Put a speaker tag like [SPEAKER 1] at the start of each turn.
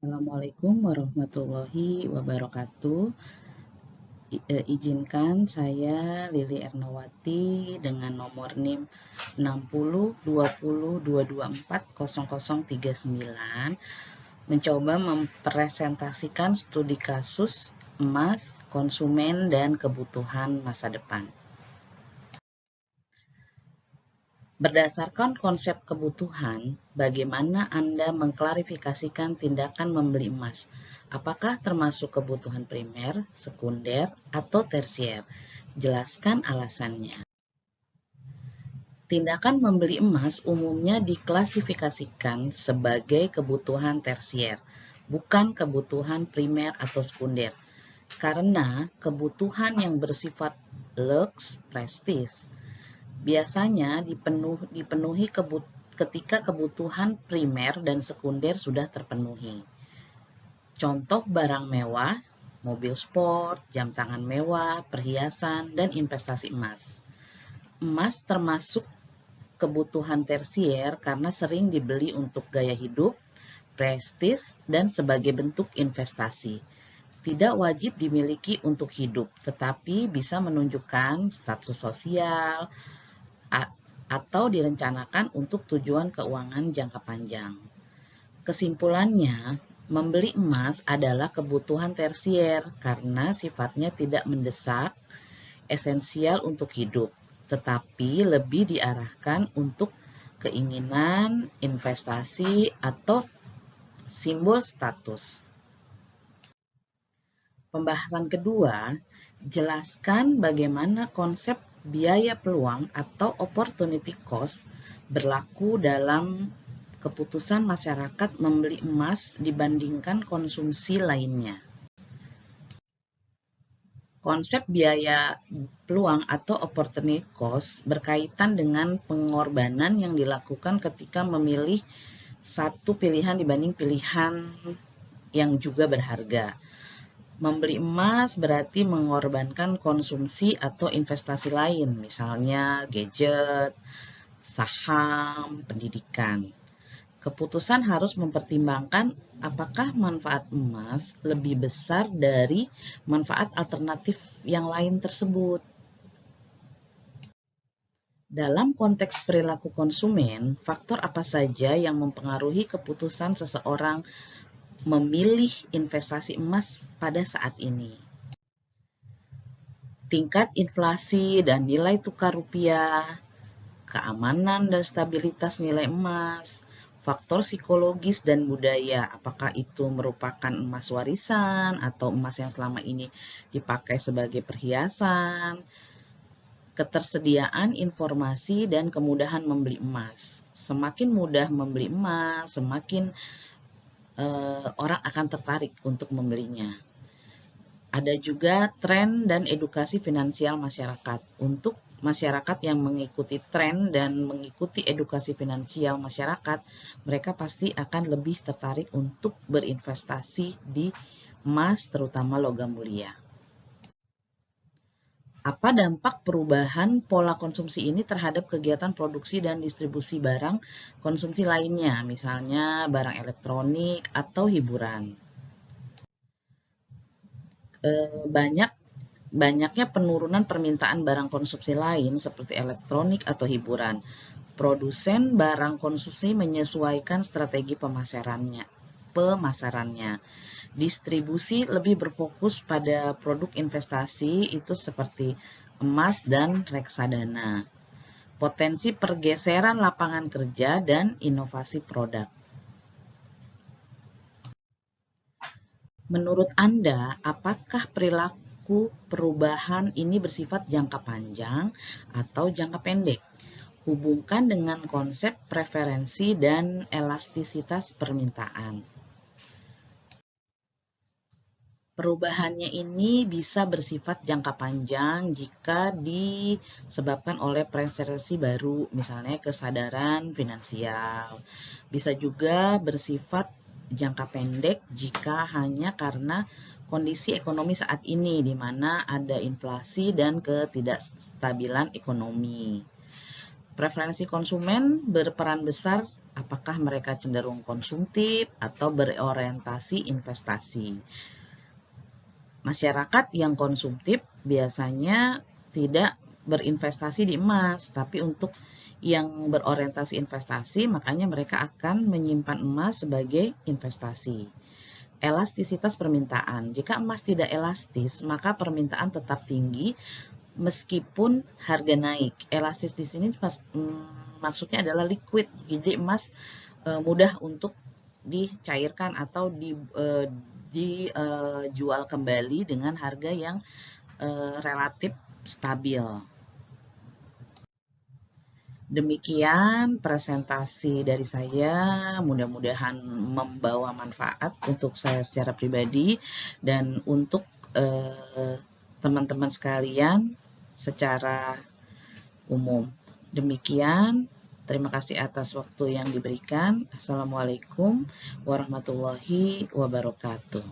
[SPEAKER 1] Assalamualaikum warahmatullahi wabarakatuh. Izinkan saya Lili Ernawati dengan nomor NIM 602022400039 mencoba mempresentasikan studi kasus emas, konsumen, dan kebutuhan masa depan. Berdasarkan konsep kebutuhan, bagaimana Anda mengklarifikasikan tindakan membeli emas? Apakah termasuk kebutuhan primer, sekunder, atau tersier? Jelaskan alasannya. Tindakan membeli emas umumnya diklasifikasikan sebagai kebutuhan tersier, bukan kebutuhan primer atau sekunder, karena kebutuhan yang bersifat lux, prestis, biasanya dipenuhi ketika kebutuhan primer dan sekunder sudah terpenuhi. Contoh barang mewah, mobil sport, jam tangan mewah, perhiasan, dan investasi emas. Emas termasuk kebutuhan tersier karena sering dibeli untuk gaya hidup, prestis, dan sebagai bentuk investasi. Tidak wajib dimiliki untuk hidup, tetapi bisa menunjukkan status sosial, atau direncanakan untuk tujuan keuangan jangka panjang. Kesimpulannya, membeli emas adalah kebutuhan tersier karena sifatnya tidak mendesak, esensial untuk hidup, tetapi lebih diarahkan untuk keinginan, investasi, atau simbol status. Pembahasan kedua, jelaskan bagaimana konsep biaya peluang atau opportunity cost berlaku dalam keputusan masyarakat membeli emas dibandingkan konsumsi lainnya. Konsep biaya peluang atau opportunity cost berkaitan dengan pengorbanan yang dilakukan ketika memilih satu pilihan dibanding pilihan yang juga berharga. Membeli emas berarti mengorbankan konsumsi atau investasi lain, misalnya gadget, saham, pendidikan. Keputusan harus mempertimbangkan apakah manfaat emas lebih besar dari manfaat alternatif yang lain tersebut. Dalam konteks perilaku konsumen, faktor apa saja yang mempengaruhi keputusan seseorang memilih investasi emas pada saat ini? Tingkat inflasi dan nilai tukar rupiah, keamanan dan stabilitas nilai emas, faktor psikologis dan budaya, apakah itu merupakan emas warisan atau emas yang selama ini dipakai sebagai perhiasan, ketersediaan informasi dan kemudahan membeli emas. Semakin mudah membeli emas, semakin orang akan tertarik untuk membelinya. Ada juga tren dan edukasi finansial masyarakat. Untuk masyarakat yang mengikuti tren dan mengikuti edukasi finansial masyarakat, mereka pasti akan lebih tertarik untuk berinvestasi di emas, terutama logam mulia. Apa dampak perubahan pola konsumsi ini terhadap kegiatan produksi dan distribusi barang konsumsi lainnya, misalnya barang elektronik atau hiburan? Banyaknya penurunan permintaan barang konsumsi lain seperti elektronik atau hiburan. Produsen barang konsumsi menyesuaikan strategi pemasarannya. Distribusi lebih berfokus pada produk investasi itu seperti emas dan reksadana. Potensi pergeseran lapangan kerja dan inovasi produk. Menurut Anda, apakah perilaku perubahan ini bersifat jangka panjang atau jangka pendek? Hubungkan dengan konsep preferensi dan elastisitas permintaan. Perubahannya ini bisa bersifat jangka panjang jika disebabkan oleh preferensi baru, misalnya kesadaran finansial. Bisa juga bersifat jangka pendek jika hanya karena kondisi ekonomi saat ini, di mana ada inflasi dan ketidakstabilan ekonomi. Preferensi konsumen berperan besar apakah mereka cenderung konsumtif atau berorientasi investasi. Masyarakat yang konsumtif biasanya tidak berinvestasi di emas, tapi untuk yang berorientasi investasi, makanya mereka akan menyimpan emas sebagai investasi. Elastisitas permintaan. Jika emas tidak elastis, maka permintaan tetap tinggi meskipun harga naik. Elastis di sini maksudnya adalah liquid, jadi emas mudah untuk dicairkan atau dijual kembali dengan harga yang relatif stabil. Demikian presentasi dari saya, mudah-mudahan membawa manfaat untuk saya secara pribadi dan untuk teman-teman sekalian secara umum. Demikian, terima kasih atas waktu yang diberikan. Assalamualaikum warahmatullahi wabarakatuh.